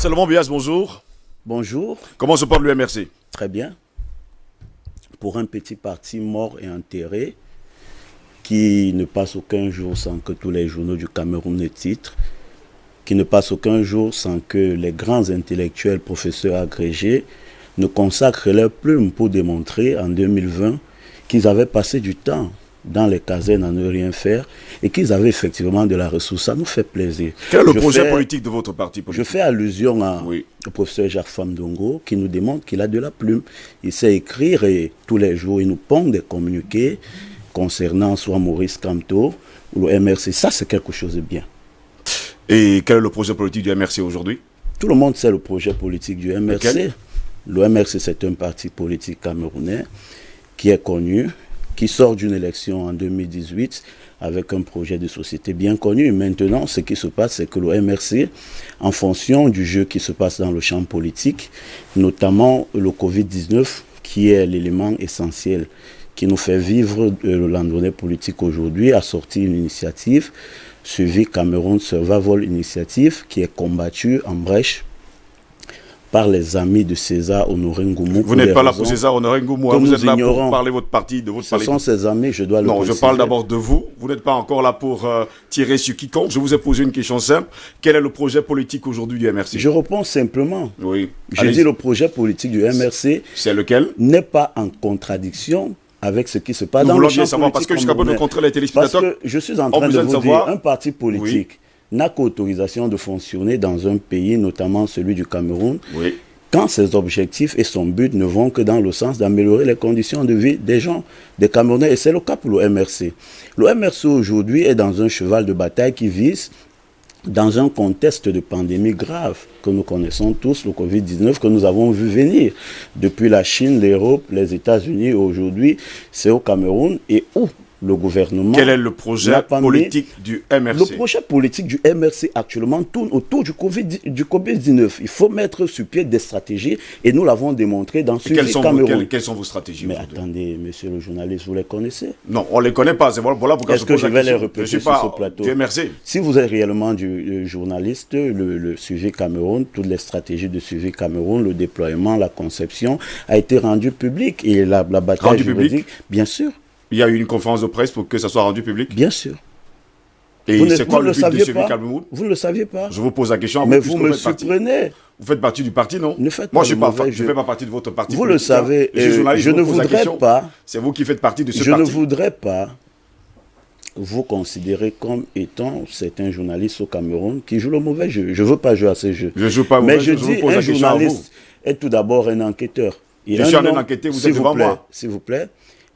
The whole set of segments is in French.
Salomon Bias, bonjour. Bonjour. Comment se porte l'UMRC? Très bien. Pour un petit parti mort et enterré, qui ne passe aucun jour sans que tous les journaux du Cameroun le titrent, qui ne passe aucun jour sans que les grands intellectuels, professeurs agrégés, ne consacrent leurs plumes pour démontrer en 2020 qu'ils avaient passé du temps dans les casernes à ne rien faire et qu'ils avaient effectivement de la ressource. Ça nous fait plaisir. Quel est le projet politique de votre parti politique? Je fais allusion au professeur Jacques Famdongo qui nous démontre qu'il a de la plume. Il sait écrire et tous les jours il nous pond des communiqués concernant soit Maurice Kamto ou le MRC. Ça, c'est quelque chose de bien. Et quel est le projet politique du MRC aujourd'hui? Tout le monde sait le projet politique du MRC. Lequel? Le MRC, c'est un parti politique camerounais qui est connu, qui sort d'une élection en 2018 avec un projet de société bien connu. Maintenant, ce qui se passe, c'est que le MRC, en fonction du jeu qui se passe dans le champ politique, notamment le Covid-19, qui est l'élément essentiel qui nous fait vivre le lendemain politique aujourd'hui, a sorti une initiative suivie Cameroun Survival Initiative, qui est combattue en brèche par les amis de César Honoré Ngoumou. Vous n'êtes pas là pour César Honoré Ngoumou, vous êtes là pour parler votre parti, de votre parti. Ce sont ses amis, je dois le préciser. Non, je parle d'abord de vous. Vous n'êtes pas encore là pour tirer sur quiconque. Je vous ai posé une question simple. Quel est le projet politique aujourd'hui du MRC? Je réponds simplement. Oui. Je dis le projet politique du MRC. C'est lequel? N'est pas en contradiction avec ce qui se passe dans le champ politique. Parce que jusqu'à peu de contrer les téléspectateurs. Parce que je suis en train de vous dire, un parti politique n'a qu'autorisation de fonctionner dans un pays, notamment celui du Cameroun, quand ses objectifs et son but ne vont que dans le sens d'améliorer les conditions de vie des gens, des Camerounais. Et c'est le cas pour le MRC. Le MRC aujourd'hui est dans un cheval de bataille qui vise, dans un contexte de pandémie grave que nous connaissons tous, le Covid-19, que nous avons vu venir depuis la Chine, l'Europe, les États-Unis, aujourd'hui, c'est au Cameroun et où le gouvernement... Quel est le projet politique du MRC? Le projet politique du MRC actuellement tourne autour du Covid-19. Il faut mettre sur pied des stratégies et nous l'avons démontré dans ce Cameroun. Quelles sont vos stratégies? Mais attendez, monsieur le journaliste, vous les connaissez? Non, on ne les connaît pas. Voilà pourquoi est-ce que je vais les répéter sur ce plateau? Du MRC. Si vous êtes réellement du journaliste, le suivi Cameroun, toutes les stratégies de suivi Cameroun, le déploiement, la conception a été rendu public et la bataille juridique, bien sûr. Il y a eu une conférence de presse pour que ça soit rendu public? Bien sûr. Et c'est quoi le but de suivi Cameroun? Vous ne le saviez pas? Je vous pose la question. Mais vous me surprenez. Vous faites partie du parti, non? Moi, je ne fais pas partie de votre parti. Vous le savez. Je ne voudrais pas. C'est vous qui faites partie de ce parti. Je ne voudrais pas vous considérer comme étant certains journalistes au Cameroun qui jouent le mauvais jeu. Je ne veux pas jouer à ces jeux. Je ne joue pas au mauvais jeu. Mais je dis, un journaliste est tout d'abord un enquêteur. Je suis un enquêteur, vous êtes devant moi. S'il vous plaît.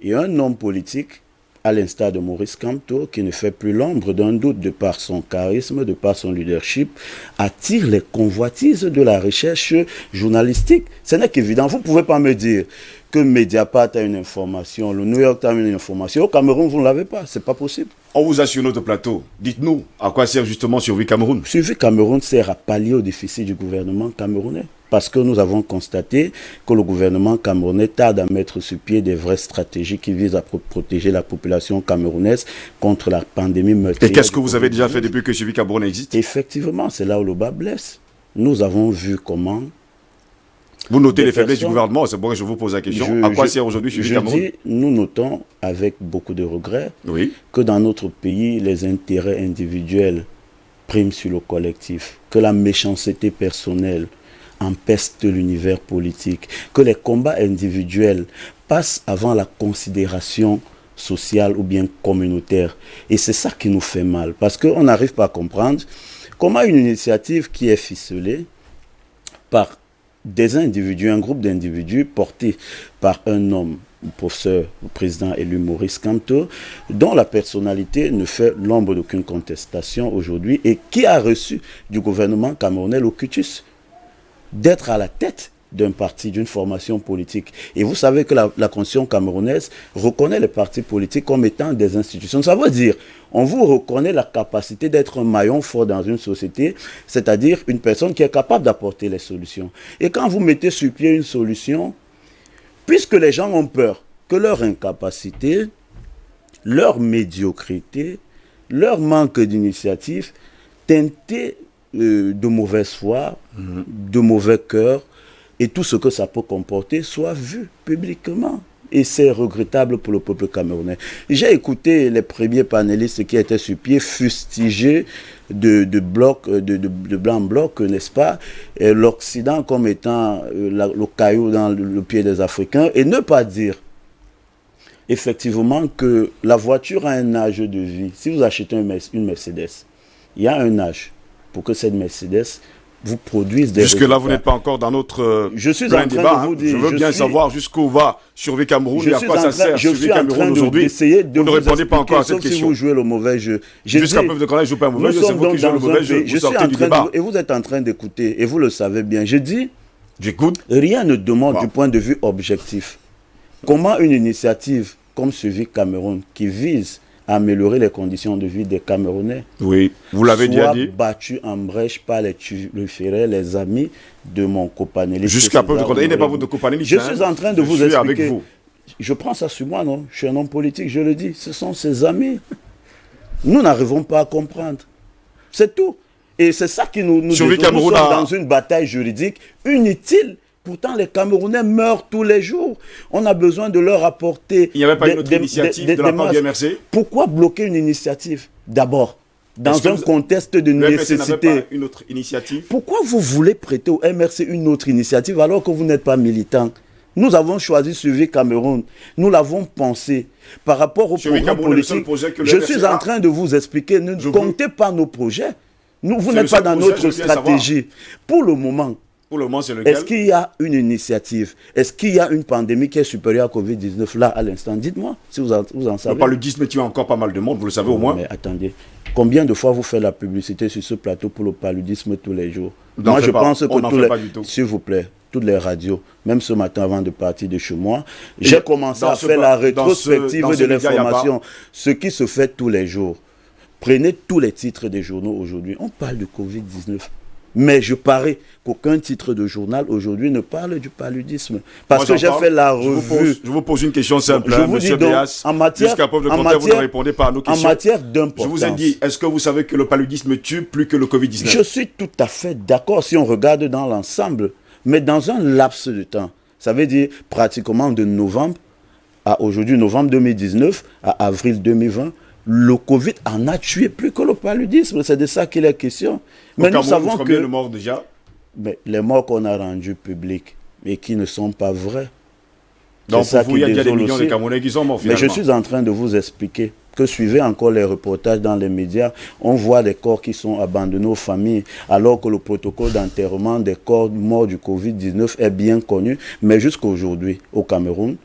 Et un homme politique, à l'instar de Maurice Kamto, qui ne fait plus l'ombre d'un doute de par son charisme, de par son leadership, attire les convoitises de la recherche journalistique. Ce n'est qu'évident. Vous ne pouvez pas me dire que Mediapart a une information, le New York Times a une information. Au Cameroun, vous ne l'avez pas. Ce n'est pas possible. On vous a sur notre plateau. Dites-nous, à quoi sert justement Survie Cameroun? Survie Cameroun sert à pallier au déficit du gouvernement camerounais. Parce que nous avons constaté que le gouvernement camerounais tarde à mettre sur pied des vraies stratégies qui visent à protéger la population camerounaise contre la pandémie meurtrière. Et qu'est-ce que vous avez déjà fait depuis que Survie Cameroun existe? Effectivement, c'est là où le bas blesse. Nous avons vu comment... Vous notez les faiblesses du gouvernement, c'est pourquoi je vous pose la question. À quoi sert aujourd'hui Survie Cameroun? Je dis, nous notons avec beaucoup de regrets que dans notre pays, les intérêts individuels priment sur le collectif, que la méchanceté personnelle empeste l'univers politique, que les combats individuels passent avant la considération sociale ou bien communautaire. Et c'est ça qui nous fait mal, parce qu'on n'arrive pas à comprendre comment une initiative qui est ficelée par des individus, un groupe d'individus porté par un homme, le professeur, le président élu Maurice Kamto, dont la personnalité ne fait l'ombre d'aucune contestation aujourd'hui et qui a reçu du gouvernement camerounais le cutus d'être à la tête d'un parti, d'une formation politique. Et vous savez que la Constitution camerounaise reconnaît les partis politiques comme étant des institutions. Ça veut dire, on vous reconnaît la capacité d'être un maillon fort dans une société, c'est-à-dire une personne qui est capable d'apporter les solutions. Et quand vous mettez sur pied une solution, puisque les gens ont peur que leur incapacité, leur médiocrité, leur manque d'initiative, teinter de mauvaise foi, de mauvais cœur, et tout ce que ça peut comporter soit vu publiquement. Et c'est regrettable pour le peuple camerounais. J'ai écouté les premiers panélistes qui étaient sur pied fustiger de blanc bloc, n'est-ce pas, l'Occident comme étant le caillou dans le pied des Africains, et ne pas dire effectivement que la voiture a un âge de vie. Si vous achetez une Mercedes, il y a un âge pour que cette Mercedes vous produise des résultats. Jusque-là, vous n'êtes pas encore dans notre plein débat. Je veux bien savoir jusqu'où va Survie Cameroun et à quoi ça sert Survie Cameroun aujourd'hui. Vous ne répondez pas encore à cette question. Si vous jouez le mauvais jeu. Jusqu'à preuve de connaître, je ne joue pas un mauvais jeu, c'est vous qui jouez le mauvais jeu. Vous sortez du débat. Et vous êtes en train d'écouter, et vous le savez bien. Je dis, j'écoute. Rien ne demande du point de vue objectif. Comment une initiative comme Survie Cameroun, qui vise à améliorer les conditions de vie des Camerounais, oui, vous l'avez déjà dit, battu en brèche par les turiféraires, les amis de mon copanéliste. Jusqu'à peu de connaître, il n'est pas votre copanéliste. Je suis en train de vous expliquer. Avec vous. Je prends ça sur moi, non? Je suis un homme politique, je le dis. Ce sont ses amis. Nous n'arrivons pas à comprendre. C'est tout. Et c'est ça qui nous sommes dans une bataille juridique inutile. Pourtant, les Camerounais meurent tous les jours. On a besoin de leur apporter... Il n'y avait pas une autre initiative de la part du MRC? Pourquoi bloquer une initiative? D'abord, dans un contexte de nécessité. Pas une autre initiative? Pourquoi vous voulez prêter au MRC une autre initiative alors que vous n'êtes pas militant? Nous avons choisi Survie Cameroun. Nous l'avons pensé. Par rapport au programme politique, je suis en train de vous expliquer. Ne comptez pas nos projets. Vous n'êtes pas dans notre stratégie. Pour le moment, c'est lequel? Est-ce qu'il y a une initiative? Est-ce qu'il y a une pandémie qui est supérieure à Covid-19 là à l'instant? Dites-moi si vous en savez. Le paludisme tue encore pas mal de monde, vous le savez au moins. Mais attendez, combien de fois vous faites la publicité sur ce plateau pour le paludisme tous les jours? Moi je pense que s'il vous plaît, toutes les radios, même ce matin avant de partir de chez moi, j'ai commencé à faire la rétrospective de l'information. Ce qui se fait tous les jours. Prenez tous les titres des journaux aujourd'hui. On parle de Covid-19. Mais je parie qu'aucun titre de journal aujourd'hui ne parle du paludisme. Parce que j'ai fait la revue. Je vous pose une question simple, je vous dis donc, en matière, jusqu'à preuve de contraire, vous ne répondez pas à nos questions. En matière d'importance. Je vous ai dit, est-ce que vous savez que le paludisme tue plus que le Covid-19? Je suis tout à fait d'accord si on regarde dans l'ensemble. Mais dans un laps de temps, ça veut dire pratiquement de novembre à aujourd'hui, novembre 2019 à avril 2020, le Covid en a tué plus que le paludisme. C'est de ça qu'il est question. Mais nous savons combien de morts déjà? Mais les morts qu'on a rendus publics et qui ne sont pas vrais. Donc pour vous, il y a déjà des millions de Camerounais qui sont morts finalement. Mais je suis en train de vous expliquer que suivez encore les reportages dans les médias, on voit des corps qui sont abandonnés aux familles, alors que le protocole d'enterrement des corps morts du Covid-19 est bien connu. Mais jusqu'à aujourd'hui, au Cameroun,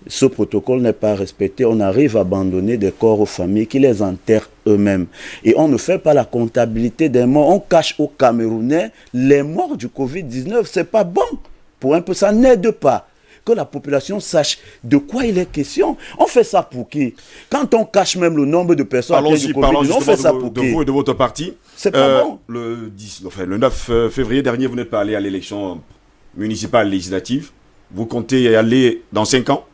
ce protocole n'est pas respecté. On arrive à abandonner des corps aux familles qui les enterrent eux-mêmes. Et on ne fait pas la comptabilité des morts. On cache aux Camerounais les morts du Covid-19. C'est pas bon. Pour un peu, ça n'aide pas que la population sache de quoi il est question. On fait ça pour qui? Quand on cache même le nombre de personnes qui ont du Covid, on fait ça pour qui? De vous et de votre parti. C'est pas bon. Le 9 février dernier, vous n'êtes pas allé à l'élection municipale législative. Vous comptez y aller dans 5 ans?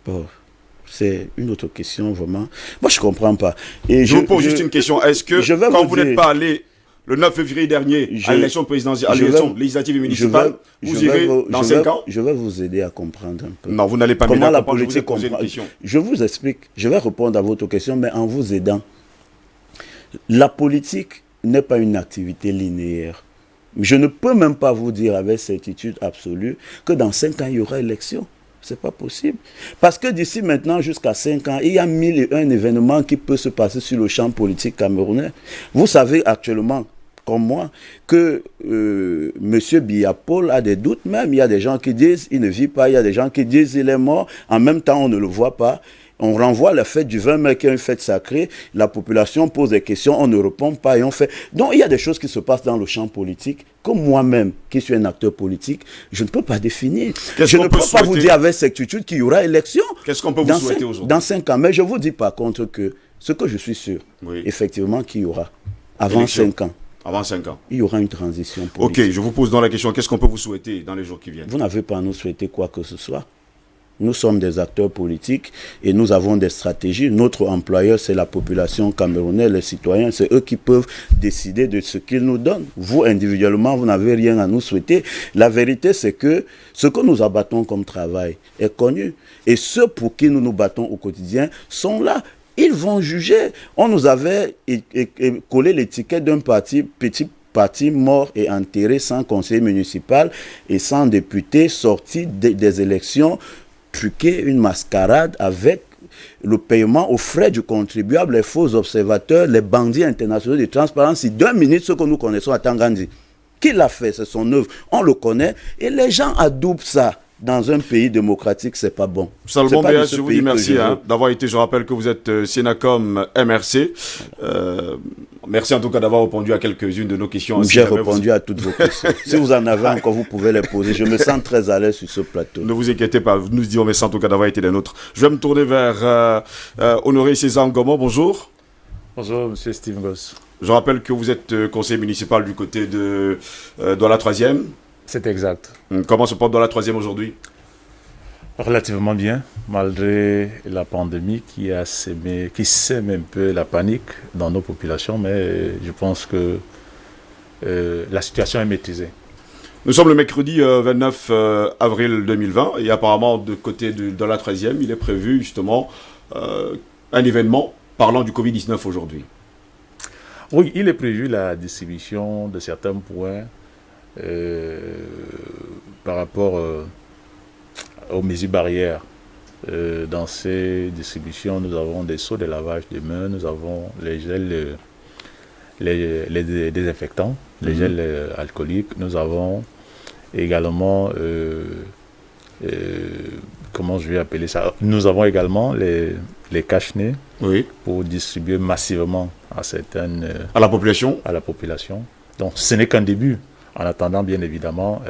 Bon, c'est une autre question, vraiment. Moi, je ne comprends pas. Et je vous pose juste une question. Est-ce que, quand vous n'êtes pas allé le 9 février dernier à l'élection présidentielle, à l'élection législative et municipale, vous irez dans 5 ans? Je vais vous aider à comprendre un peu. Non, vous n'allez pas m'aider à comprendre. Je vous ai posé une question. Je vous explique. Je vais répondre à votre question, mais en vous aidant. La politique n'est pas une activité linéaire. Je ne peux même pas vous dire avec certitude absolue que dans 5 ans, il y aura élection. Ce n'est pas possible. Parce que d'ici maintenant jusqu'à 5 ans, il y a 1001 événements qui peuvent se passer sur le champ politique camerounais. Vous savez actuellement, comme moi, que M. Biya-Paul a des doutes même. Il y a des gens qui disent qu'il ne vit pas, il y a des gens qui disent qu'il est mort. En même temps, on ne le voit pas. On renvoie la fête du 20 mai qui est une fête sacrée. La population pose des questions, on ne répond pas et on fait... Donc, il y a des choses qui se passent dans le champ politique que moi-même, qui suis un acteur politique, je ne peux pas définir. Je ne peux pas vous dire avec certitude qu'il y aura élection. Qu'est-ce qu'on peut vous souhaiter aujourd'hui? Dans 5 ans. Mais je vous dis par contre que ce que je suis sûr, effectivement, qu'il y aura avant 5 ans. Avant 5 ans. Il y aura une transition politique. Ok, je vous pose donc la question, qu'est-ce qu'on peut vous souhaiter dans les jours qui viennent? Vous n'avez pas à nous souhaiter quoi que ce soit. Nous sommes des acteurs politiques et nous avons des stratégies. Notre employeur, c'est la population camerounaise, les citoyens. C'est eux qui peuvent décider de ce qu'ils nous donnent. Vous, individuellement, vous n'avez rien à nous souhaiter. La vérité, c'est que ce que nous abattons comme travail est connu. Et ceux pour qui nous nous battons au quotidien sont là. Ils vont juger. On nous avait collé l'étiquette d'un petit parti mort et enterré sans conseiller municipal et sans député sorti des élections. Truquer une mascarade avec le paiement aux frais du contribuable, les faux observateurs, les bandits internationaux de transparence. Si 2 minutes, ce que nous connaissons à Tangandi, qui l'a fait, c'est son œuvre, on le connaît, et les gens adoubent ça. Dans un pays démocratique, c'est pas bon. Salomon Béas, je vous dis merci d'avoir été. Je rappelle que vous êtes Sénacom MRC. Merci en tout cas d'avoir répondu à quelques-unes de nos questions. J'ai répondu à toutes vos questions. Si vous en avez encore, vous pouvez les poser. Je me sens très à l'aise sur ce plateau. Ne vous inquiétez pas. Nous disons merci en tout cas d'avoir été des nôtres. Je vais me tourner vers Honoré César Ngomo. Bonjour. Bonjour, monsieur Steve Goss. Je rappelle que vous êtes conseiller municipal du côté de la 3e. C'est exact. Comment se porte dans la 3e aujourd'hui? Relativement bien, malgré la pandémie qui sème un peu la panique dans nos populations, mais je pense que la situation est maîtrisée. Nous sommes le mercredi 29 avril 2020 et apparemment de côté de la 13e, il est prévu justement un événement parlant du Covid-19 aujourd'hui. Oui, il est prévu la distribution de certains points par rapport aux mesures barrières. Dans ces distributions, nous avons des seaux de lavage de mains, nous avons les gels, les désinfectants, les gels alcooliques, nous avons également, comment je vais appeler ça, nous avons également les cache-nez pour distribuer massivement à la population. Donc ce n'est qu'un début. En attendant, bien évidemment,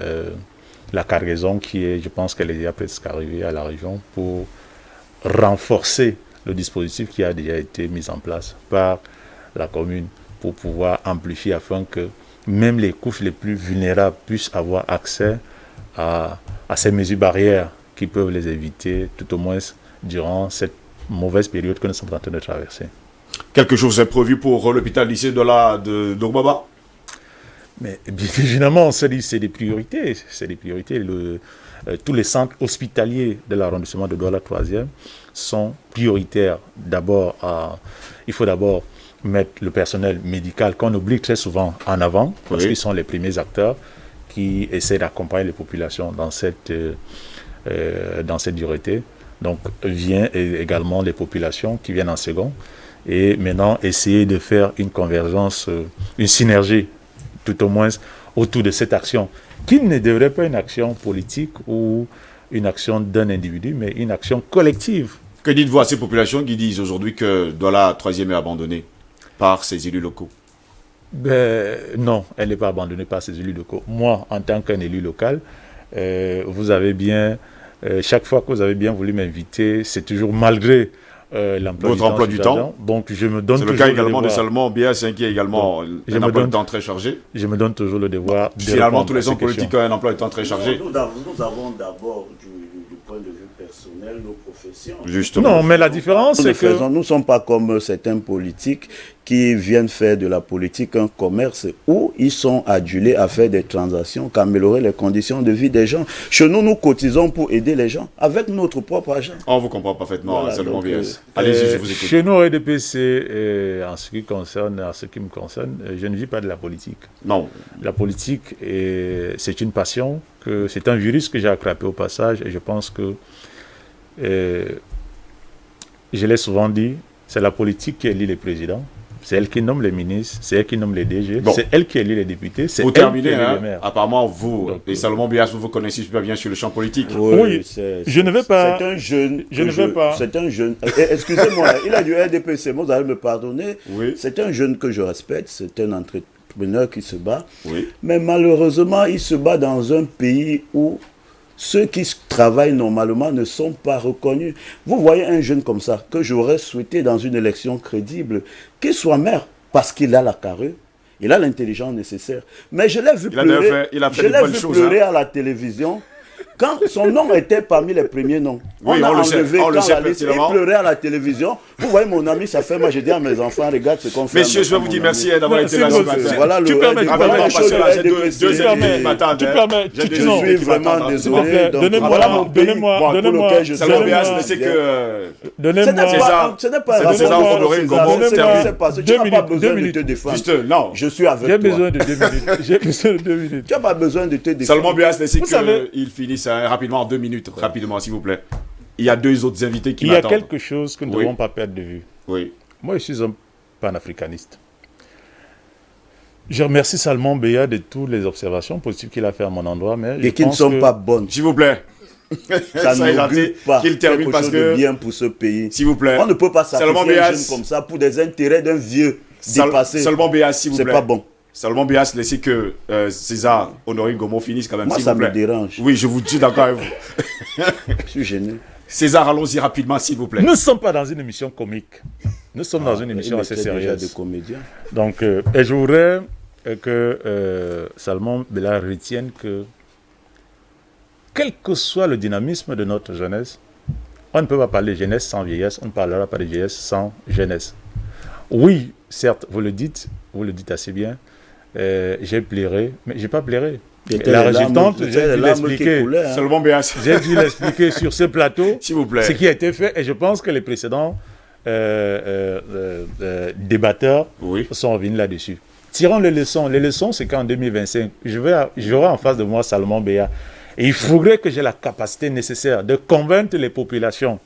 la cargaison qui est, je pense qu'elle est déjà presque arrivée à la région pour renforcer le dispositif qui a déjà été mis en place par la commune pour pouvoir amplifier afin que même les couches les plus vulnérables puissent avoir accès à ces mesures barrières qui peuvent les éviter, tout au moins durant cette mauvaise période que nous sommes en train de traverser. Quelque chose est prévu pour l'hôpital lycée de Dogbaba? Mais bien évidemment, c'est des priorités. Tous les centres hospitaliers de l'arrondissement de Douala 3e sont prioritaires. Il faut d'abord mettre le personnel médical qu'on oublie très souvent en avant, parce qu'ils sont les premiers acteurs qui essaient d'accompagner les populations dans cette dureté. Donc, vient également les populations qui viennent en second. Et maintenant, essayer de faire une convergence, une synergie, tout au moins autour de cette action, qui ne devrait pas être une action politique ou une action d'un individu, mais une action collective. Que dites-vous à ces populations qui disent aujourd'hui que Douala 3e est abandonnée par ses élus locaux? Non, elle n'est pas abandonnée par ses élus locaux. Moi, en tant qu'un élu local, vous avez bien, chaque fois que vous avez bien voulu m'inviter, c'est toujours malgré votre emploi du temps. Donc je me donne. C'est le cas également de Salomon Béas, qui est également un emploi du temps très chargé. Je me donne toujours le devoir. Finalement, tous les hommes politiques ont un emploi du temps très chargé. Nous avons d'abord du point de vue personnel nos professions. Justement. Non, mais la différence, c'est que nous ne sommes pas comme certains politiques qui viennent faire de la politique un commerce où ils sont adulés à faire des transactions, qu'améliorer les conditions de vie des gens. Chez nous, nous cotisons pour aider les gens avec notre propre argent. On vous comprend parfaitement, voilà, Salomon Béas. Allez-y, je vous écoute. Chez nous, au RDPC, en ce qui me concerne, je ne vis pas de la politique. Non. La politique, c'est une passion, c'est un virus que j'ai attrapé au passage, et je pense que, je l'ai souvent dit, c'est la politique qui élit les présidents. C'est elle qui nomme les ministres, c'est elle qui nomme les DG, c'est elle qui élit les députés, c'est elle qui élit les maires. Apparemment, vous, et Salomon Béas, vous connaissez super bien sur le champ politique. Oui, je ne vais pas. C'est un jeune. Je ne vais pas. C'est un jeune. Excusez-moi, il a du RDPC, vous allez me pardonner. Oui. C'est un jeune que je respecte, c'est un entrepreneur qui se bat. Oui. Mais malheureusement, il se bat dans un pays où ceux qui travaillent normalement ne sont pas reconnus. Vous voyez un jeune comme ça, que j'aurais souhaité dans une élection crédible, qu'il soit maire, parce qu'il a la carrure, il a l'intelligence nécessaire. Mais je l'ai vu pleurer, à la télévision. Quand son nom était parmi les premiers noms, oui, on a le sait, enlevé on le quand sait la liste, il pertinemment. pleurait à la télévision. Vous voyez, mon ami, ça fait moi, je dis à mes enfants, regarde ce qu'on fait. Messieurs, je vais vous dire merci d'avoir été là ce matin. Voilà tu le permets, reste. tu Voilà permets, les choses j'ai deux de invités qui m'attendent. tu permets, J'ai deux tu- non. Je invités suis qui m'attendent. vraiment S'il vous désolé. plaît, Donc, donnez-moi- voilà mon pays, donnez-moi- pour donnez-moi- lequel je Salomon Donnez-moi- Béas, laissez que... Ce n'est Donnez-moi. pas, ce n'est pas César- César Honoré Ngombo, c'est termine. c'est pas ça. Tu Deux n'as pas minutes, besoin deux de minutes. te défendre. Juste, non. Je suis avec J'ai toi. besoin de 2 minutes. J'ai besoin de 2 minutes. Tu n'as pas besoin de te défendre. Salomon Béas, laissez Vous savez- qu'il finisse rapidement en 2 minutes. Rapidement, s'il vous plaît. Il y a 2 autres invités qui Il y a m'attendent. quelque chose que nous ne Oui. devons pas perdre de vue. Oui. Moi, je suis un panafricaniste. Je remercie Salomon Béa de toutes les observations positives qu'il a fait à mon endroit, mais Et qui ne sont pas bonnes. S'il vous plaît. Ça Soyez ne gentil pas qu'il termine quelque parce chose que... de bien pour ce pays. S'il vous plaît. On ne peut pas Salomon sacrifier un Béas. jeune comme ça pour des intérêts d'un vieux dépassé. Salomon Béas, s'il vous C'est plaît. pas bon. Salomon Béas, laissez que César Honoré Ngombo finisse quand même, Moi, s'il ça vous me plaît. dérange. Oui, je vous dis d'accord avec vous. Je suis gêné. César, allons-y rapidement, s'il vous plaît. Nous ne sommes pas dans une émission comique. Nous sommes dans une émission Il assez était déjà sérieuse. des comédiens. Donc, et je voudrais que Salomon Béa retienne que, quel que soit le dynamisme de notre jeunesse, on ne peut pas parler de jeunesse sans vieillesse, on ne parlera pas de vieillesse sans jeunesse. Oui, certes, vous le dites assez bien, j'ai pleuré, mais je n'ai pas pleuré. C'était La les larmes- résultante, c'était j'ai les dû larmes qui l'expliquer. coulaient, hein. Salomon Béas, J'ai dû l'expliquer sur ce plateau, s'il vous plaît. ce qui a été fait, et je pense que les précédents débatteurs Oui. sont revenus là-dessus. Tirons les leçons. Les leçons, c'est qu'en 2025, j'aurai en face de moi Salomon Béa. Et il faudrait que j'ai la capacité nécessaire de convaincre les populations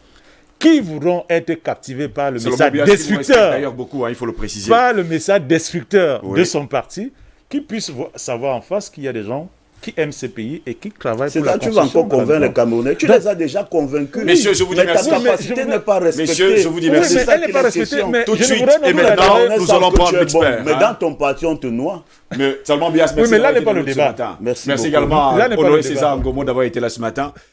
qui voudront être captivées par le Salomon message Béas, qui nous respecte destructeur, d'ailleurs beaucoup, hein, il faut le préciser. par le message destructeur Oui. de son parti, qui puissent savoir en face qu'il y a des gens qui aiment ce pays et qui travaillent C'est pour la là que tu vas construction encore de la convaincre les nation. Camerounais. Tu Donc- les as déjà convaincus. Messieurs, je vous dis Mais merci. ta Oui, mais capacité je voudrais- n'est pas respectée. Messieurs, je vous dis Oui, merci. mais C'est ça elle n'est qui pas est la respectée. question. Mais Tout de je ne suite, voudrais non et plus la maintenant, donner- nous Sans allons que prendre tu es bon. l'expert. Mais hein. dans ton parti, on te noie. Mais Salomon Béas, merci mais là d'avoir n'est été pas le ce débat. matin. Merci Merci beaucoup. également Là à n'est pas Honoré le débat. César Ngombo d'avoir été là ce matin.